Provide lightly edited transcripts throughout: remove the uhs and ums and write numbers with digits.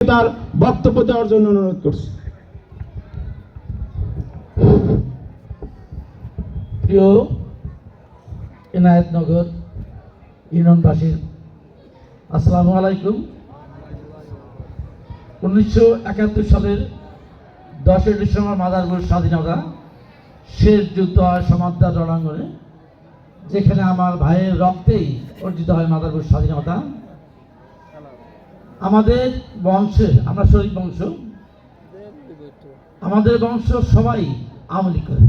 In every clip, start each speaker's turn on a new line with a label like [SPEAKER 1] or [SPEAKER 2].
[SPEAKER 1] তার বক্তব্য দেওয়ার জন্য অনুরোধ করছি।
[SPEAKER 2] প্রিয় এনায়েতনগর ইউনিয়নবাসী, আসসালামু আলাইকুম। 1971 সালের 10 ডিসেম্বর মাদারীপুর স্বাধীনতা শেষ যুদ্ধ হয় সমাদ্দার রণাঙ্গনে, যেখানে আমার ভাইয়ের রক্তেই অর্জিত হয় মাদারীপুর স্বাধীনতা। আমাদের বংশের, আমরা শরীফ বংশ, আমাদের বংশ সবাই আওয়ামী লীগ করে,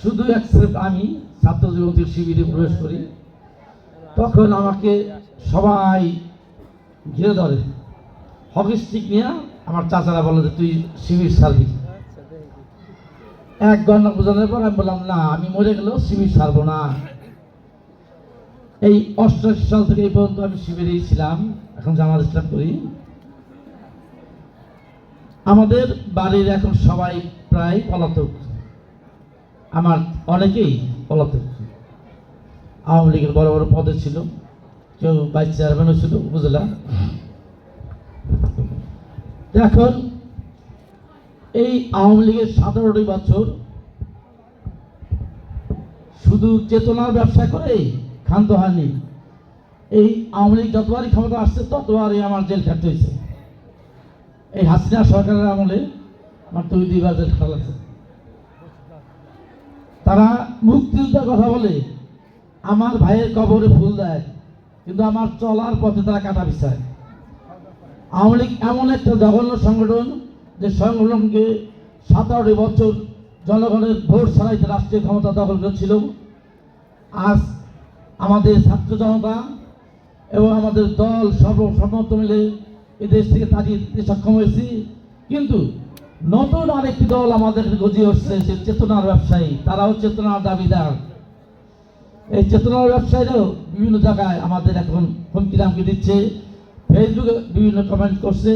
[SPEAKER 2] শুধু এক্সেপ্ট আমি ছাত্র যুবতীর শিবিরে প্রবেশ করি। তখন আমাকে সবাই ঘিরে ধরে, হকি স্টিক নিয়ে আমার চাচারা বলে যে তুই শিবির ছাড়বি। 1 ঘন্টা বোঝানোর পর আমি বললাম না, আমি মরে গেলেও শিবির ছাড়বো না। এই 88 সাল থেকে এই পর্যন্ত আমি শিবিরেই ছিলাম, এখন জামাত ইসলাম করি। আমাদের বাড়ির এখন সবাই প্রায় পলাতক, আমার অনেকেই পলাতক। আওয়ামী লীগের বড় বড় পদে ছিল, কেউ ভাইস চেয়ারম্যানও ছিল উপজেলা। এখন এই আওয়ামী লীগের 17 বছর শুধু চেতনার ব্যবসা করেই ক্ষান্ত হয়নি। এই আওয়ামী লীগ যতবারই ক্ষমতা আসছে ততবারই আমার জেল খাটতে হয়েছে। এই হাসিনা সরকারের আমলে আমার 2বার জেল খাটা লাগছে। তারা মুক্তিযুদ্ধের কথা বলে, আমার ভাইয়ের কবরে ফুল দেয়, কিন্তু আমার চলার পথে তারা কাটা বিছায়। আওয়ামী লীগ এমন একটা জঘন্য সংগঠন যে সংগঠনকে 17 বছর জনগণের ভোট ছাড়াইতে রাষ্ট্রীয় ক্ষমতা দখল করেছিল। আজ আমাদের ছাত্র জনতা এবং আমাদের দল সর্বসম্মত মিলে এদেশ থেকে তাড়িয়ে দিতে সক্ষম হয়েছি। কিন্তু নতুন আরেকটি দল আমাদের গজিয়ে উঠছে, সে চেতনার ব্যবসায়ী, তারাও চেতনার দাবিদার। এই চেতনার ব্যবসায়ীরাও বিভিন্ন জায়গায় আমাদের এখন হুমকি দামকি দিচ্ছে, ফেসবুকে বিভিন্ন কমেন্ট করছে,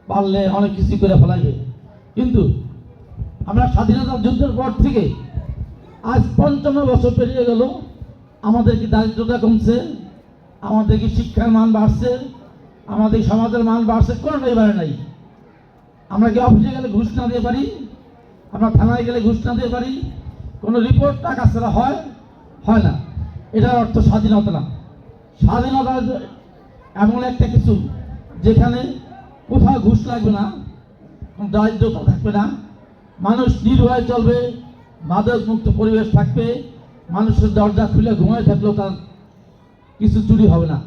[SPEAKER 2] পারলে অনেক কিছু করে ফেলাইবে। কিন্তু আমরা স্বাধীনতা যুদ্ধের পর থেকে আজ 55 বছর পেরিয়ে গেল, আমাদের কি দারিদ্রতা কমছে? আমাদের কি শিক্ষার মান বাড়ছে? আমাদের সমাজের মান বাড়ছে? কোনোটাই বাড়ে নাই। আমরা কি অফিসে গেলে ঘুষ না দিয়ে পারি? আমরা থানায় গেলে ঘুষ না দিয়ে পারি? কোনো রিপোর্ট টাকা ছাড়া হয় না। এটার অর্থ স্বাধীনতা না। স্বাধীনতা এমন একটা কিছু যেখানে কোথাও ঘুষ লাগবে না, দারিদ্রতা থাকবে না, মানুষ নির্ভয়ে চলবে, মাদক মুক্ত পরিবেশ থাকবে, মানুষের দরজা খুলে ঘুমায় থাকলেও তার কিছু চুরি হবে না।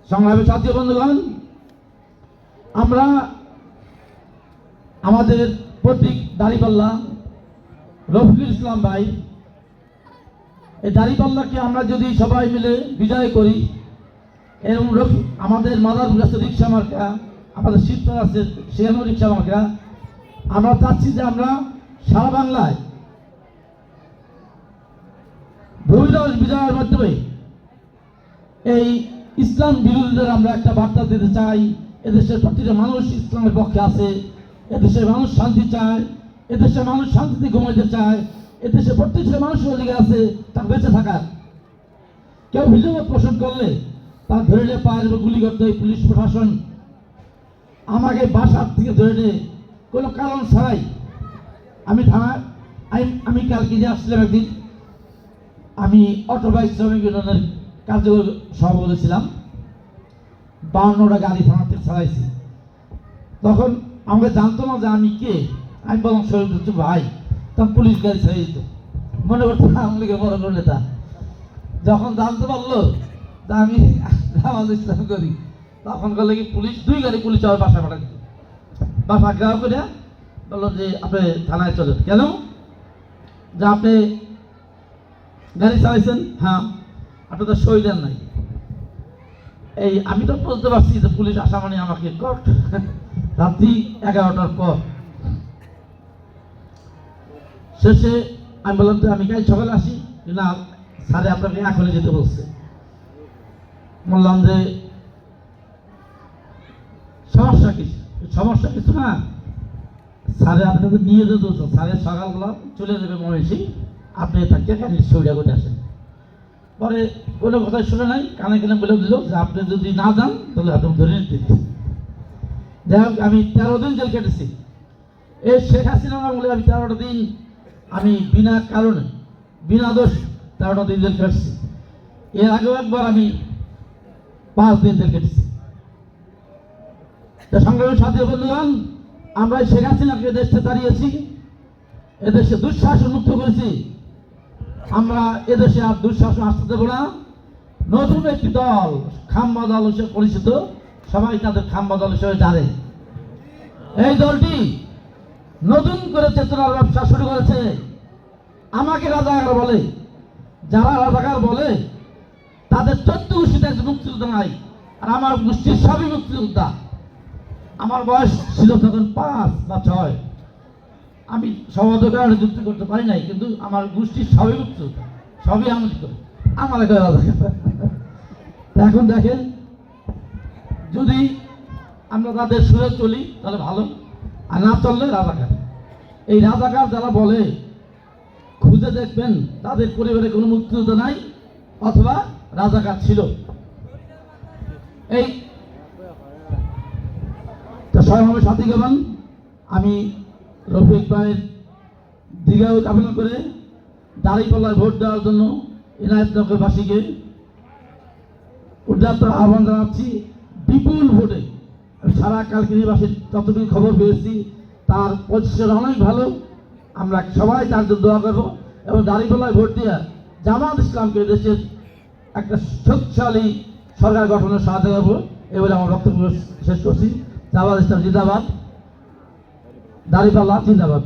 [SPEAKER 2] সংগ্রামী সাথী বন্ধুগণ, আমরা আমাদের প্রতীক দাঁড়িপাল্লা, রফিকুল ইসলাম ভাই, এই দাঁড়িপাল্লাকে আমরা যদি সবাই মিলে বিজয় করি, এবং আমাদের মাদারপুর আছে রিক্সা মার্কা, আমাদের শিবচর আছে সেখানেও রিক্সা মার্কা, আমরা চাচ্ছি যে আমরা সারা বাংলায় ভূমিদস্যু বিজয়ের মাধ্যমে এই ইসলাম বিরোধীদের আমরা একটা বার্তা দিতে চাই। এদেশের প্রতিটা মানুষ ইসলামের পক্ষে আছে, এদেশের মানুষ শান্তি চায়, এদেশের মানুষ শান্তিতে ঘুমাইতে চায়, এদেশের প্রত্যেকটা মানুষের অধিকার আছে তার বেঁচে থাকার। কেউ ভিডিও পোষণ করলে তার ধরে নিয়ে পায়ের গুলি করতে হয় পুলিশ প্রশাসন। আমাকে বাসার থেকে ধরে নিয়ে কোনো কারণ ছাড়াই আমি থানায়, আমি কালকে যে আসছিলাম একদিন, আমি অটোবাইক শ্রমিক ইউনিয়নের কার্যকর সভাপতি ছিলাম, 52টা গাড়ি থানা থেকে ছাড়াইছি। তখন আমাকে জানতো না যে আমি কে, আমি বললাম শহীদ হচ্ছে ভাই, তখন পুলিশ গাড়ি ছেড়ে দিত, মনে করতো আওয়ামী লীগের বড় বড় নেতা। যখন জানতে পারলো যে আমি জামাত ইসলাম করি, তখন বললো কি পুলিশ 2 গাড়ি পুলিশ আমার বাসায় পাঠা দিত। বাসা গ্রাহ করে বললো যে আপনি থানায় চলেন। কেন? যে আপনি গাড়ি চালাইছেন, হ্যাঁ, আপনি তো সই দেন নাই। এই আমি তো বুঝতে পারছি যে পুলিশ আসা মানে আমাকে কট। রাত্রি 11টার পর শেষে আমি বললাম যে আমি কাল সকালে আসি, না স্যারে আপনাকে এখনই যেতে বলছে। বললাম যে সমস্যা কিছু না, স্যারে আপনাকে নিয়ে যেতে স্যারের সকালবেলা চলে যাবে মহেশি, আপনি তাকে সইটা করে আসেন। পরে কোনো কথা শুনে নাই, কানে কানে বলে দিল যে আপনি যদি না যান তাহলে আপনি ধরে নিতে। যাই হোক, আমি 13 দিন জেল কেটেছি। এই শেখ হাসিনা বলে আমি 13টা দিন আমি বিনা কারণে বিনা দোষ 13টা দিন জেল কেটেছি। এর আগেও একবার আমি 5 দিন জেল কেটেছি। সংগ্রামী সাথী বন্ধুগণ, আমরা শেখ হাসিনাকে দেশ থেকে তাড়িয়েছি, এদেশে দুঃশাসন মুক্ত করেছি। আমরা এদেশে আর দুঃশাসন আসতে দেবো না। নতুন একটি দল, খাম্বা দল হিসেবে পরিচিত, সবাই তাদের খাম্বা দল হিসেবে জানে। এই দলটি নতুন করে চেতনার ব্যবসা শুরু করেছে। আমাকে রাজাকার বলে, যারা রাজাকার বলে তাদের 14 গোষ্ঠীতে একজন মুক্তিযোদ্ধা নাই, আর আমার গোষ্ঠীর সবই মুক্তিযোদ্ধা। আমার বয়স ছিল তখন 5 বা 6। আমি সমাজের কারণে যুক্ত করতে পারি নাই, কিন্তু আমার গোষ্ঠীর সবই মুক্তিযোদ্ধা, সবই আমল করে আমার একটা রাজাকার। এখন দেখেন, যদি আমরা তাদের সুরে চলি তাহলে ভালো, আর না চললে রাজাকার। এই রাজাকার যারা বলে খুঁজে দেখবেন তাদের পরিবারে কোনো মুক্তিযোদ্ধা নাই, অথবা রাজাকার ছিল। এই সবাই সাথী গেলাম। আমি রফিক ভাইয়ের দীঘাও কামনা করে দাঁড়িপাল্লায় ভোট দেওয়ার জন্য ইনায়তনগরবাসীকে উদাত্ত আহ্বান জানাচ্ছি। বিপুল ভোটে সারা কালকিনিবাসীর যতটুকু খবর পেয়েছি তার পজিশন অনেক ভালো। আমরা সবাই তার জন্য দোয়া করবো এবং দাঁড়িপাল্লায় ভোট দিয়ে জামাত ইসলামকে দেশের একটা শক্তিশালী সরকার গঠনের সাহায্য করবো। এবারে আমার বক্তব্য শেষ করছি। জামাত ইসলাম জিন্দাবাদ, দাঁড়িপাল্লা জিন্দাবাদ।